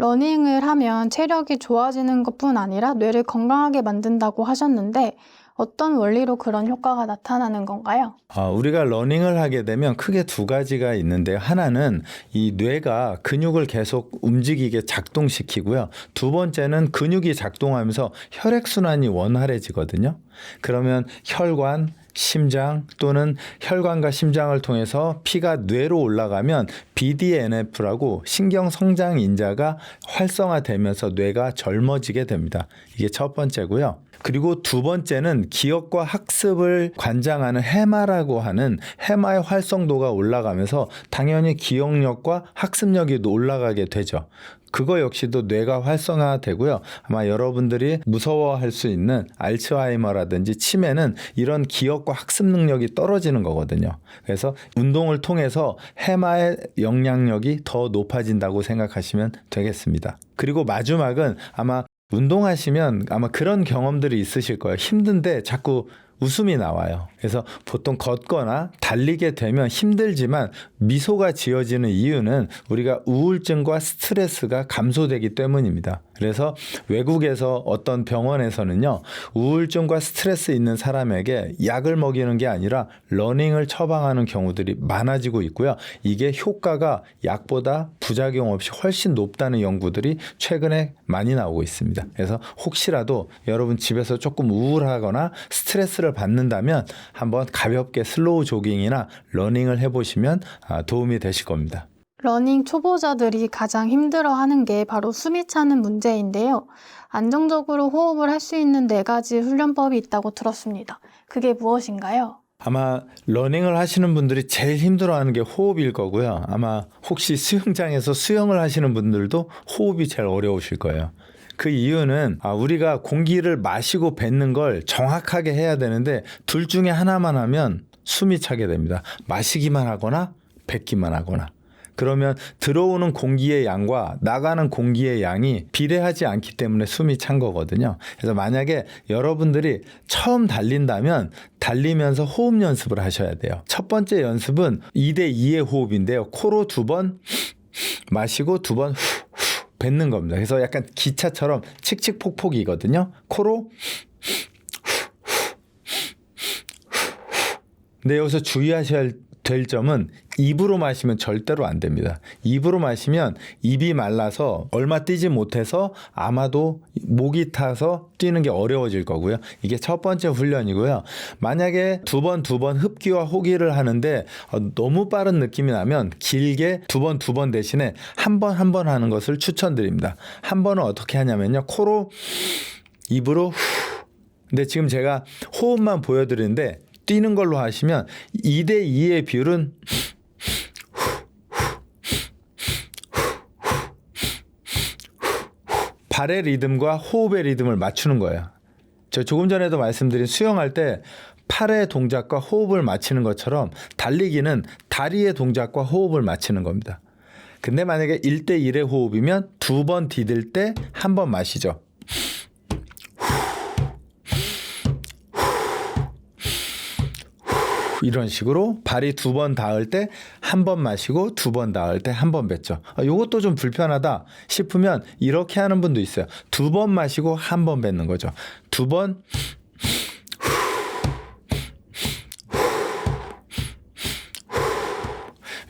러닝을 하면 체력이 좋아지는 것뿐 아니라 뇌를 건강하게 만든다고 하셨는데 어떤 원리로 그런 효과가 나타나는 건가요? 우리가 러닝을 하게 되면 크게 두 가지가 있는데요. 하나는 이 뇌가 근육을 계속 움직이게 작동시키고요. 두 번째는 근육이 작동하면서 혈액순환이 원활해지거든요. 그러면 혈관, 심장 또는 혈관과 심장을 통해서 피가 뇌로 올라가면 BDNF라고 신경성장인자가 활성화되면서 뇌가 젊어지게 됩니다. 이게 첫 번째고요. 그리고 두 번째는 기억과 학습을 관장하는 해마라고 하는 해마의 활성도가 올라가면서 당연히 기억력과 학습력이 올라가게 되죠. 그거 역시도 뇌가 활성화되고요. 아마 여러분들이 무서워할 수 있는 알츠하이머라든지 치매는 이런 기억과 학습 능력이 떨어지는 거거든요. 그래서 운동을 통해서 해마의 영향력이 더 높아진다고 생각하시면 되겠습니다. 그리고 마지막은 아마 운동하시면 아마 그런 경험들이 있으실 거예요. 힘든데 자꾸 웃음이 나와요. 그래서 보통 걷거나 달리게 되면 힘들지만 미소가 지어지는 이유는 우리가 우울증과 스트레스가 감소되기 때문입니다. 그래서 외국에서 어떤 병원에서는요, 우울증과 스트레스 있는 사람에게 약을 먹이는 게 아니라 러닝을 처방하는 경우들이 많아지고 있고요. 이게 효과가 약보다 부작용 없이 훨씬 높다는 연구들이 최근에 많이 나오고 있습니다. 그래서 혹시라도 여러분 집에서 조금 우울하거나 스트레스를 받는다면 한번 가볍게 슬로우 조깅이나 러닝을 해보시면 도움이 되실 겁니다. 러닝 초보자들이 가장 힘들어하는 게 바로 숨이 차는 문제인데요. 안정적으로 호흡을 할 수 있는 4가지 훈련법이 있다고 들었습니다. 그게 무엇인가요? 아마 러닝을 하시는 분들이 제일 힘들어하는 게 호흡일 거고요. 아마 혹시 수영장에서 수영을 하시는 분들도 호흡이 제일 어려우실 거예요. 그 이유는 우리가 공기를 마시고 뱉는 걸 정확하게 해야 되는데 둘 중에 하나만 하면 숨이 차게 됩니다. 마시기만 하거나 뱉기만 하거나. 그러면 들어오는 공기의 양과 나가는 공기의 양이 비례하지 않기 때문에 숨이 찬 거거든요. 그래서 만약에 여러분들이 처음 달린다면 달리면서 호흡 연습을 하셔야 돼요. 첫 번째 연습은 2대2의 호흡인데요. 코로 2번 마시고 2번 뱉는 겁니다. 그래서 약간 기차처럼 칙칙폭폭이거든요. 코로 근데 여기서 주의하셔야 될 점은 입으로 마시면 절대로 안 됩니다. 입으로 마시면 입이 말라서 얼마 뛰지 못해서 아마도 목이 타서 뛰는 게 어려워질 거고요. 이게 첫 번째 훈련이고요. 만약에 두 번 흡기와 호기를 하는데 너무 빠른 느낌이 나면 길게 두 번 대신에 한 번 하는 것을 추천드립니다. 한 번은 어떻게 하냐면요. 코로 입으로 근데 지금 제가 호흡만 보여드리는데 뛰는 걸로 하시면 2대2의 비율은 발의 리듬과 호흡의 리듬을 맞추는 거예요. 저 조금 전에도 말씀드린 수영할 때 팔의 동작과 호흡을 맞추는 것처럼 달리기는 다리의 동작과 호흡을 맞추는 겁니다. 근데 만약에 1대1의 호흡이면 2번 디딜 때 한 번 마시죠. 이런 식으로 발이 2번 닿을 때 한 번 마시고 2번 닿을 때 한 번 뱉죠. 이것도 좀 불편하다 싶으면 이렇게 하는 분도 있어요. 2번 마시고 한 번 뱉는 거죠. 2번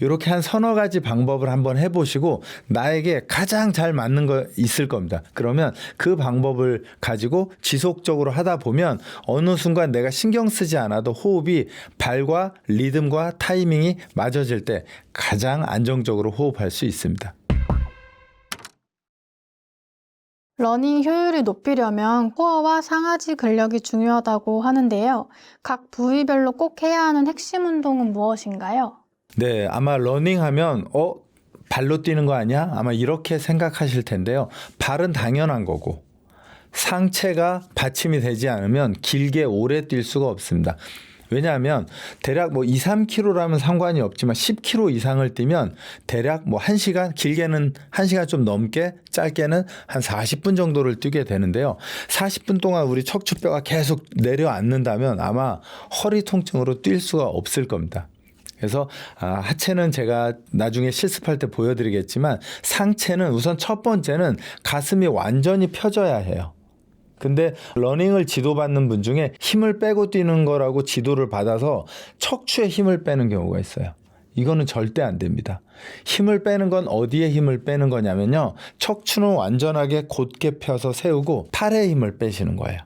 이렇게 한 서너 가지 방법을 한번 해보시고 나에게 가장 잘 맞는 거 있을 겁니다. 그러면 그 방법을 가지고 지속적으로 하다 보면 어느 순간 내가 신경 쓰지 않아도 호흡이 발과 리듬과 타이밍이 맞아질 때 가장 안정적으로 호흡할 수 있습니다. 러닝 효율을 높이려면 코어와 상하지 근력이 중요하다고 하는데요. 각 부위별로 꼭 해야 하는 핵심 운동은 무엇인가요? 네, 아마 러닝하면 발로 뛰는 거 아니야? 아마 이렇게 생각하실 텐데요. 발은 당연한 거고 상체가 받침이 되지 않으면 길게 오래 뛸 수가 없습니다. 왜냐하면 대략 2, 3km라면 상관이 없지만 10km 이상을 뛰면 대략 1시간, 길게는 1시간 좀 넘게, 짧게는 한 40분 정도를 뛰게 되는데요. 40분 동안 우리 척추뼈가 계속 내려앉는다면 아마 허리 통증으로 뛸 수가 없을 겁니다. 그래서 하체는 제가 나중에 실습할 때 보여드리겠지만 상체는 우선 첫 번째는 가슴이 완전히 펴져야 해요. 근데 러닝을 지도받는 분 중에 힘을 빼고 뛰는 거라고 지도를 받아서 척추에 힘을 빼는 경우가 있어요. 이거는 절대 안 됩니다. 힘을 빼는 건 어디에 힘을 빼는 거냐면요. 척추는 완전하게 곧게 펴서 세우고 팔에 힘을 빼시는 거예요.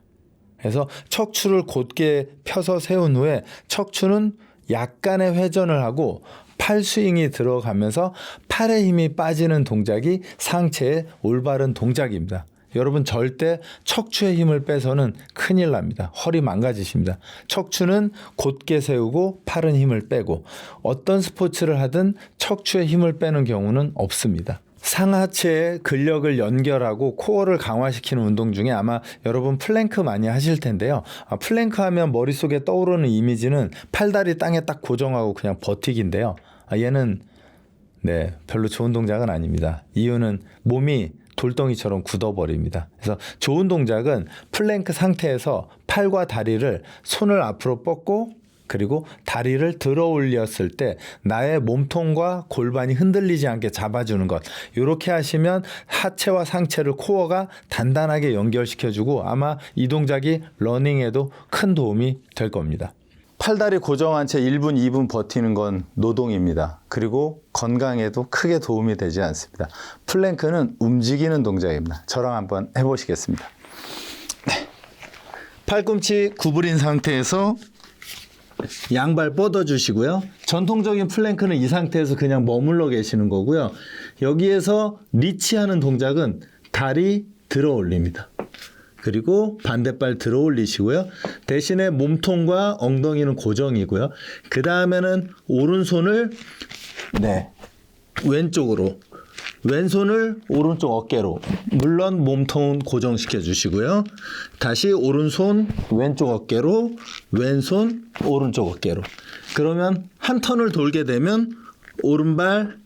그래서 척추를 곧게 펴서 세운 후에 척추는 약간의 회전을 하고 팔 스윙이 들어가면서 팔에 힘이 빠지는 동작이 상체의 올바른 동작입니다. 여러분 절대 척추에 힘을 빼서는 큰일 납니다. 허리 망가지십니다. 척추는 곧게 세우고 팔은 힘을 빼고 어떤 스포츠를 하든 척추에 힘을 빼는 경우는 없습니다. 상하체의 근력을 연결하고 코어를 강화시키는 운동 중에 아마 여러분 플랭크 많이 하실 텐데요. 플랭크 하면 머릿속에 떠오르는 이미지는 팔다리 땅에 딱 고정하고 그냥 버티기인데요. 얘는 별로 좋은 동작은 아닙니다. 이유는 몸이 돌덩이처럼 굳어버립니다. 그래서 좋은 동작은 플랭크 상태에서 팔과 다리를 손을 앞으로 뻗고 그리고 다리를 들어 올렸을 때 나의 몸통과 골반이 흔들리지 않게 잡아주는 것. 이렇게 하시면 하체와 상체를 코어가 단단하게 연결시켜주고 아마 이 동작이 러닝에도 큰 도움이 될 겁니다. 팔다리 고정한 채 1분, 2분 버티는 건 노동입니다. 그리고 건강에도 크게 도움이 되지 않습니다. 플랭크는 움직이는 동작입니다. 저랑 한번 해보시겠습니다. 팔꿈치 구부린 상태에서 양발 뻗어주시고요. 전통적인 플랭크는 이 상태에서 그냥 머물러 계시는 거고요. 여기에서 리치하는 동작은 다리 들어 올립니다. 그리고 반대발 들어 올리시고요. 대신에 몸통과 엉덩이는 고정이고요. 그 다음에는 오른손을 왼쪽으로, 왼손을 오른쪽 어깨로, 물론 몸통은 고정시켜 주시고요. 다시 오른손 왼쪽 어깨로, 왼손 오른쪽 어깨로. 그러면 한 턴을 돌게 되면 오른발,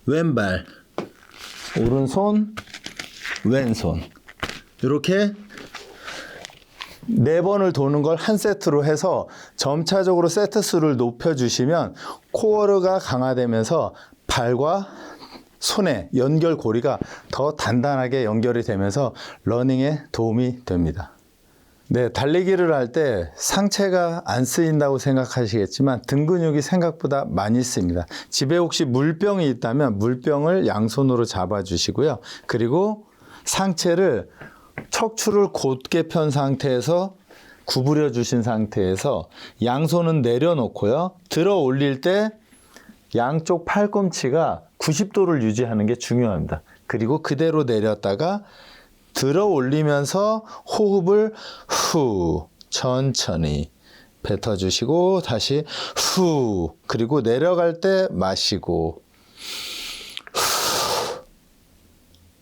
왼발, 오른손, 왼손. 이렇게 4번을 도는 걸 한 세트로 해서 점차적으로 세트 수를 높여주시면 코어가 강화되면서 발과 손의 연결고리가 더 단단하게 연결이 되면서 러닝에 도움이 됩니다. 달리기를 할 때 상체가 안 쓰인다고 생각하시겠지만 등 근육이 생각보다 많이 쓰입니다. 집에 혹시 물병이 있다면 물병을 양손으로 잡아주시고요. 그리고 상체를 척추를 곧게 편 상태에서 구부려 주신 상태에서 양손은 내려놓고요. 들어 올릴 때 양쪽 팔꿈치가 90도를 유지하는 게 중요합니다. 그리고 그대로 내렸다가 들어 올리면서 호흡을 후 천천히 뱉어주시고 다시 후 그리고 내려갈 때 마시고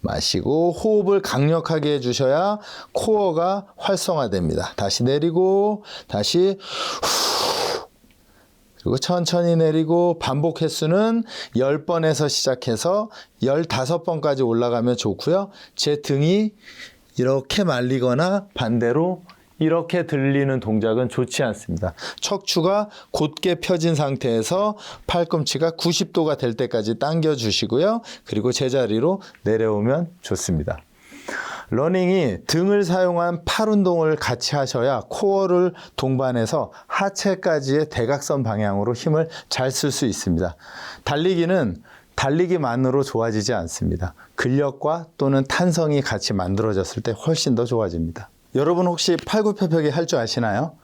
마시고 호흡을 강력하게 해주셔야 코어가 활성화됩니다. 다시 내리고 다시 후 그리고 천천히 내리고 반복 횟수는 10번에서 시작해서 15번까지 올라가면 좋고요. 제 등이 이렇게 말리거나 반대로 이렇게 들리는 동작은 좋지 않습니다. 척추가 곧게 펴진 상태에서 팔꿈치가 90도가 될 때까지 당겨 주시고요. 그리고 제자리로 내려오면 좋습니다. 러닝이 등을 사용한 팔 운동을 같이 하셔야 코어를 동반해서 하체까지의 대각선 방향으로 힘을 잘 쓸 수 있습니다. 달리기는 달리기만으로 좋아지지 않습니다. 근력과 또는 탄성이 같이 만들어졌을 때 훨씬 더 좋아집니다. 여러분 혹시 팔굽혀펴기 할 줄 아시나요?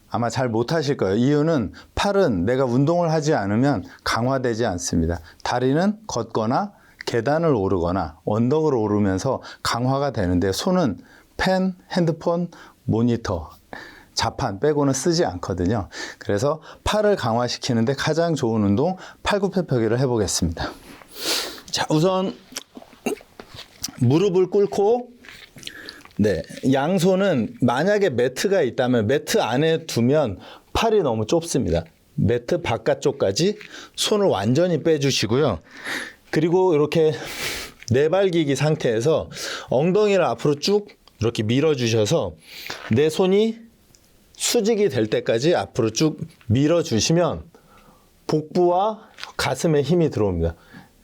아마 잘 못하실 거예요. 이유는 팔은 내가 운동을 하지 않으면 강화되지 않습니다. 다리는 걷거나 계단을 오르거나 언덕을 오르면서 강화가 되는데 손은 펜, 핸드폰, 모니터, 자판 빼고는 쓰지 않거든요. 그래서 팔을 강화시키는데 가장 좋은 운동 팔굽혀펴기를 해보겠습니다. 자, 우선 무릎을 꿇고 양손은 만약에 매트가 있다면 매트 안에 두면 팔이 너무 좁습니다. 매트 바깥쪽까지 손을 완전히 빼주시고요. 그리고 이렇게 내발기기 상태에서 엉덩이를 앞으로 쭉 이렇게 밀어주셔서 내 손이 수직이 될 때까지 앞으로 쭉 밀어주시면 복부와 가슴에 힘이 들어옵니다.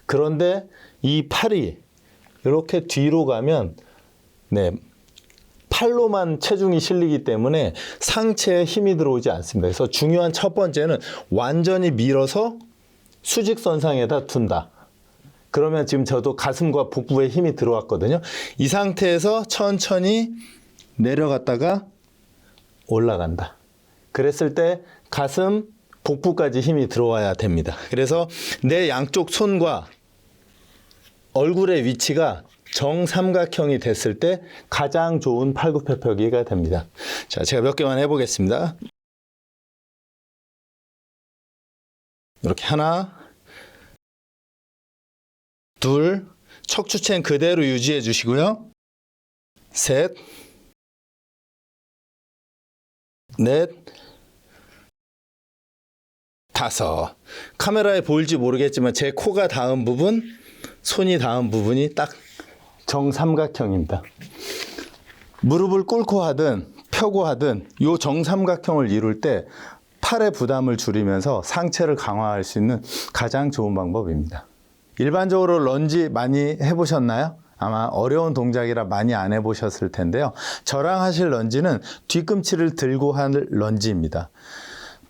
그런데 이 팔이 이렇게 뒤로 가면 네, 팔로만 체중이 실리기 때문에 상체에 힘이 들어오지 않습니다. 그래서 중요한 첫 번째는 완전히 밀어서 수직선상에다 둔다. 그러면 지금 저도 가슴과 복부에 힘이 들어왔거든요. 이 상태에서 천천히 내려갔다가 올라간다. 그랬을 때 가슴, 복부까지 힘이 들어와야 됩니다. 그래서 내 양쪽 손과 얼굴의 위치가 정삼각형이 됐을 때 가장 좋은 팔굽혀펴기가 됩니다. 자, 제가 몇 개만 해보겠습니다. 이렇게 하나, 둘, 척추체는 그대로 유지해 주시고요. 셋, 넷, 다섯. 카메라에 보일지 모르겠지만 제 코가 닿은 부분, 손이 닿은 부분이 딱 정삼각형입니다. 무릎을 꿇고 하든 펴고 하든 이 정삼각형을 이룰 때 팔의 부담을 줄이면서 상체를 강화할 수 있는 가장 좋은 방법입니다. 일반적으로 런지 많이 해보셨나요? 아마 어려운 동작이라 많이 안 해보셨을 텐데요. 저랑 하실 런지는 뒤꿈치를 들고 할 런지입니다.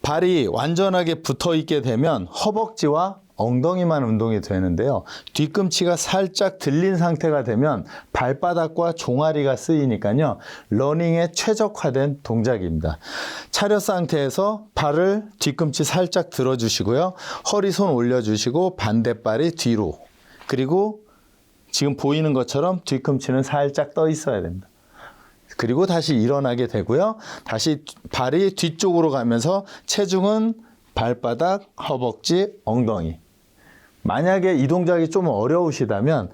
발이 완전하게 붙어 있게 되면 허벅지와 엉덩이만 운동이 되는데요. 뒤꿈치가 살짝 들린 상태가 되면 발바닥과 종아리가 쓰이니까요. 러닝에 최적화된 동작입니다. 차렷 상태에서 발을 뒤꿈치 살짝 들어주시고요. 허리 손 올려주시고 반대발이 뒤로. 그리고 지금 보이는 것처럼 뒤꿈치는 살짝 떠 있어야 됩니다. 그리고 다시 일어나게 되고요. 다시 발이 뒤쪽으로 가면서 체중은 발바닥, 허벅지, 엉덩이. 만약에 이 동작이 좀 어려우시다면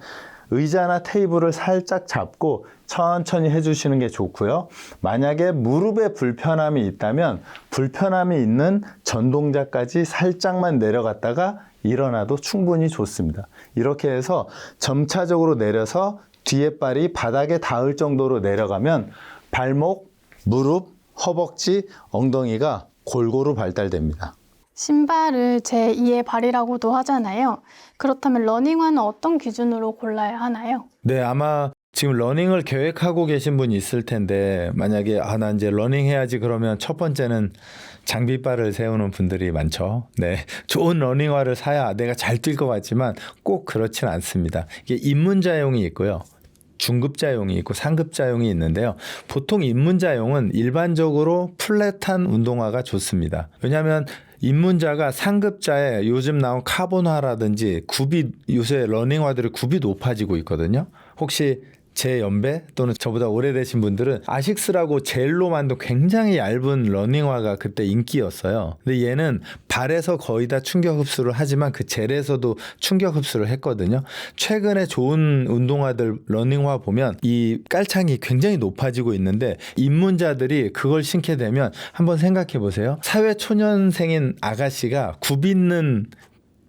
의자나 테이블을 살짝 잡고 천천히 해주시는 게 좋고요. 만약에 무릎에 불편함이 있다면 불편함이 있는 전 동작까지 살짝만 내려갔다가 일어나도 충분히 좋습니다. 이렇게 해서 점차적으로 내려서 뒤에 발이 바닥에 닿을 정도로 내려가면 발목, 무릎, 허벅지, 엉덩이가 골고루 발달됩니다. 신발을 제2의 발이라고도 하잖아요. 그렇다면 러닝화는 어떤 기준으로 골라야 하나요? 네, 아마 지금 러닝을 계획하고 계신 분이 있을 텐데 만약에 나 이제 러닝 해야지 그러면 첫 번째는 장비바를 세우는 분들이 많죠. 네, 좋은 러닝화를 사야 내가 잘 뛸 것 같지만 꼭 그렇진 않습니다. 이게 입문자용이 있고요. 중급자용이 있고 상급자용이 있는데요. 보통 입문자용은 일반적으로 플랫한 운동화가 좋습니다. 왜냐하면 입문자가 상급자에 요즘 나온 카본화라든지 굽이 요새 러닝화들의 굽이 높아지고 있거든요. 혹시 제 연배 또는 저보다 오래되신 분들은 아식스라고 젤로 만든 굉장히 얇은 러닝화가 그때 인기였어요. 근데 얘는 발에서 거의 다 충격 흡수를 하지만 그 젤에서도 충격 흡수를 했거든요. 최근에 좋은 운동화들 러닝화 보면 이 깔창이 굉장히 높아지고 있는데 입문자들이 그걸 신게 되면 한번 생각해 보세요. 사회 초년생인 아가씨가 굽 있는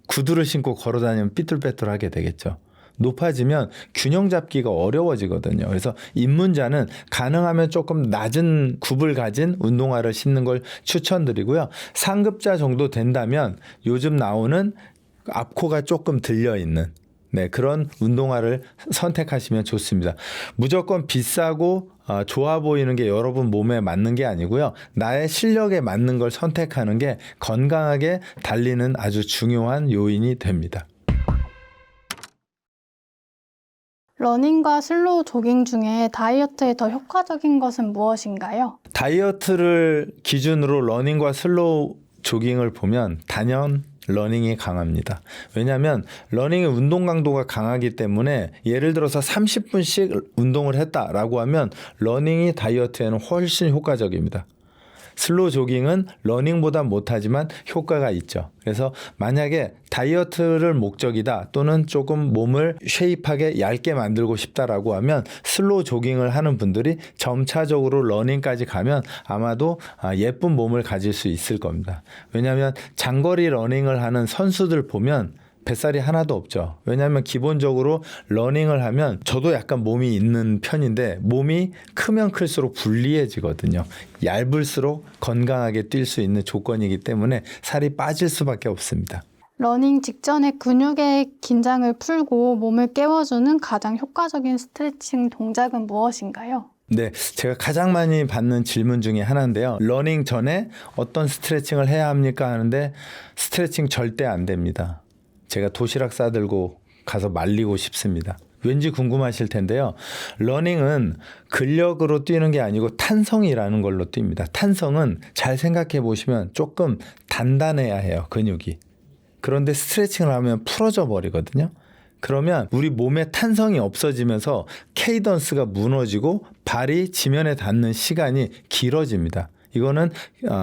구두를 신고 걸어 다니면 삐뚤빼뚤하게 되겠죠. 높아지면 균형 잡기가 어려워지거든요. 그래서 입문자는 가능하면 조금 낮은 굽을 가진 운동화를 신는 걸 추천드리고요. 상급자 정도 된다면 요즘 나오는 앞코가 조금 들려있는 그런 운동화를 선택하시면 좋습니다. 무조건 비싸고 좋아 보이는 게 여러분 몸에 맞는 게 아니고요. 나의 실력에 맞는 걸 선택하는 게 건강하게 달리는 아주 중요한 요인이 됩니다. 러닝과 슬로우 조깅 중에 다이어트에 더 효과적인 것은 무엇인가요? 다이어트를 기준으로 러닝과 슬로우 조깅을 보면 단연 러닝이 강합니다. 왜냐하면 러닝의 운동 강도가 강하기 때문에 예를 들어서 30분씩 운동을 했다라고 하면 러닝이 다이어트에는 훨씬 효과적입니다. 슬로우 조깅은 러닝보다 못하지만 효과가 있죠. 그래서 만약에 다이어트를 목적이다 또는 조금 몸을 쉐입하게 얇게 만들고 싶다라고 하면 슬로우 조깅을 하는 분들이 점차적으로 러닝까지 가면 아마도 예쁜 몸을 가질 수 있을 겁니다. 왜냐하면 장거리 러닝을 하는 선수들 보면 뱃살이 하나도 없죠. 왜냐하면 기본적으로 러닝을 하면 저도 약간 몸이 있는 편인데 몸이 크면 클수록 불리해지거든요. 얇을수록 건강하게 뛸 수 있는 조건이기 때문에 살이 빠질 수밖에 없습니다. 러닝 직전에 근육의 긴장을 풀고 몸을 깨워주는 가장 효과적인 스트레칭 동작은 무엇인가요? 네, 제가 가장 많이 받는 질문 중에 하나인데요. 러닝 전에 어떤 스트레칭을 해야 합니까? 하는데 스트레칭 절대 안 됩니다. 제가 도시락 싸들고 가서 말리고 싶습니다. 왠지 궁금하실 텐데요. 러닝은 근력으로 뛰는 게 아니고 탄성이라는 걸로 뜁니다. 탄성은 잘 생각해 보시면 조금 단단해야 해요, 근육이. 그런데 스트레칭을 하면 풀어져 버리거든요. 그러면 우리 몸에 탄성이 없어지면서 케이던스가 무너지고 발이 지면에 닿는 시간이 길어집니다. 이거는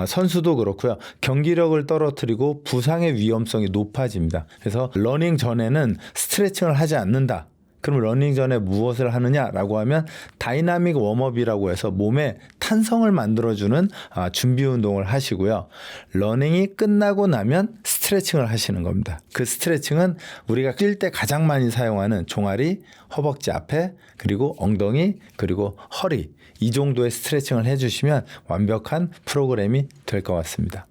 선수도 그렇고요. 경기력을 떨어뜨리고 부상의 위험성이 높아집니다. 그래서 러닝 전에는 스트레칭을 하지 않는다. 그럼 러닝 전에 무엇을 하느냐라고 하면 다이나믹 웜업이라고 해서 몸에 탄성을 만들어주는 준비 운동을 하시고요. 러닝이 끝나고 나면 스트레칭을 하시는 겁니다. 그 스트레칭은 우리가 뛸 때 가장 많이 사용하는 종아리, 허벅지 앞에, 그리고 엉덩이, 그리고 허리 이 정도의 스트레칭을 해주시면 완벽한 프로그램이 될 것 같습니다.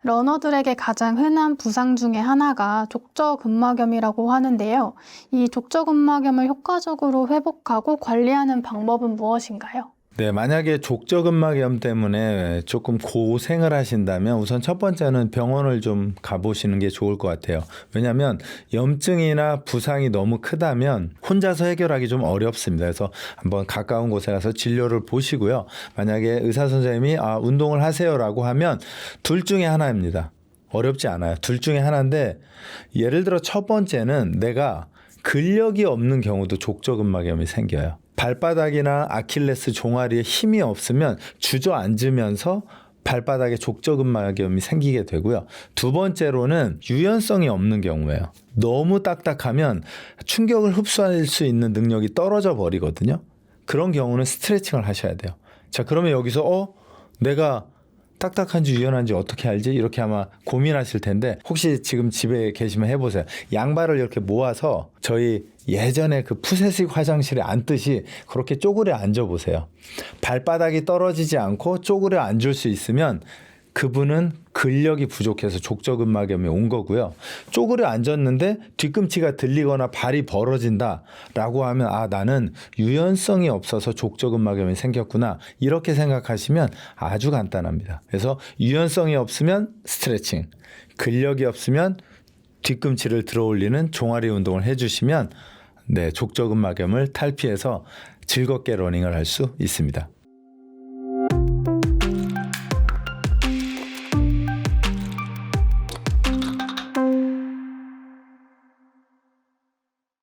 러너들에게 가장 흔한 부상 중에 하나가 족저근막염이라고 하는데요. 이 족저근막염을 효과적으로 회복하고 관리하는 방법은 무엇인가요? 네, 만약에 족저근막염 때문에 조금 고생을 하신다면 우선 첫 번째는 병원을 좀 가보시는 게 좋을 것 같아요. 왜냐하면 염증이나 부상이 너무 크다면 혼자서 해결하기 좀 어렵습니다. 그래서 한번 가까운 곳에 가서 진료를 보시고요. 만약에 의사 선생님이 운동을 하세요라고 하면 둘 중에 하나입니다. 어렵지 않아요. 둘 중에 하나인데 예를 들어 첫 번째는 내가 근력이 없는 경우도 족저근막염이 생겨요. 발바닥이나 아킬레스 종아리에 힘이 없으면 주저앉으면서 발바닥에 족저근막염이 생기게 되고요. 두 번째로는 유연성이 없는 경우예요. 너무 딱딱하면 충격을 흡수할 수 있는 능력이 떨어져 버리거든요. 그런 경우는 스트레칭을 하셔야 돼요. 자, 그러면 여기서 내가 딱딱한지 유연한지 어떻게 알지? 이렇게 아마 고민하실 텐데 혹시 지금 집에 계시면 해보세요. 양발을 이렇게 모아서 저희 예전에 그 푸세식 화장실에 앉듯이 그렇게 쪼그려 앉아보세요. 발바닥이 떨어지지 않고 쪼그려 앉을 수 있으면 그분은 근력이 부족해서 족저근막염이 온 거고요. 쪼그려 앉았는데 뒤꿈치가 들리거나 발이 벌어진다라고 하면 나는 유연성이 없어서 족저근막염이 생겼구나 이렇게 생각하시면 아주 간단합니다. 그래서 유연성이 없으면 스트레칭, 근력이 없으면 뒤꿈치를 들어 올리는 종아리 운동을 해주시면 족저근막염을 탈피해서 즐겁게 러닝을 할 수 있습니다.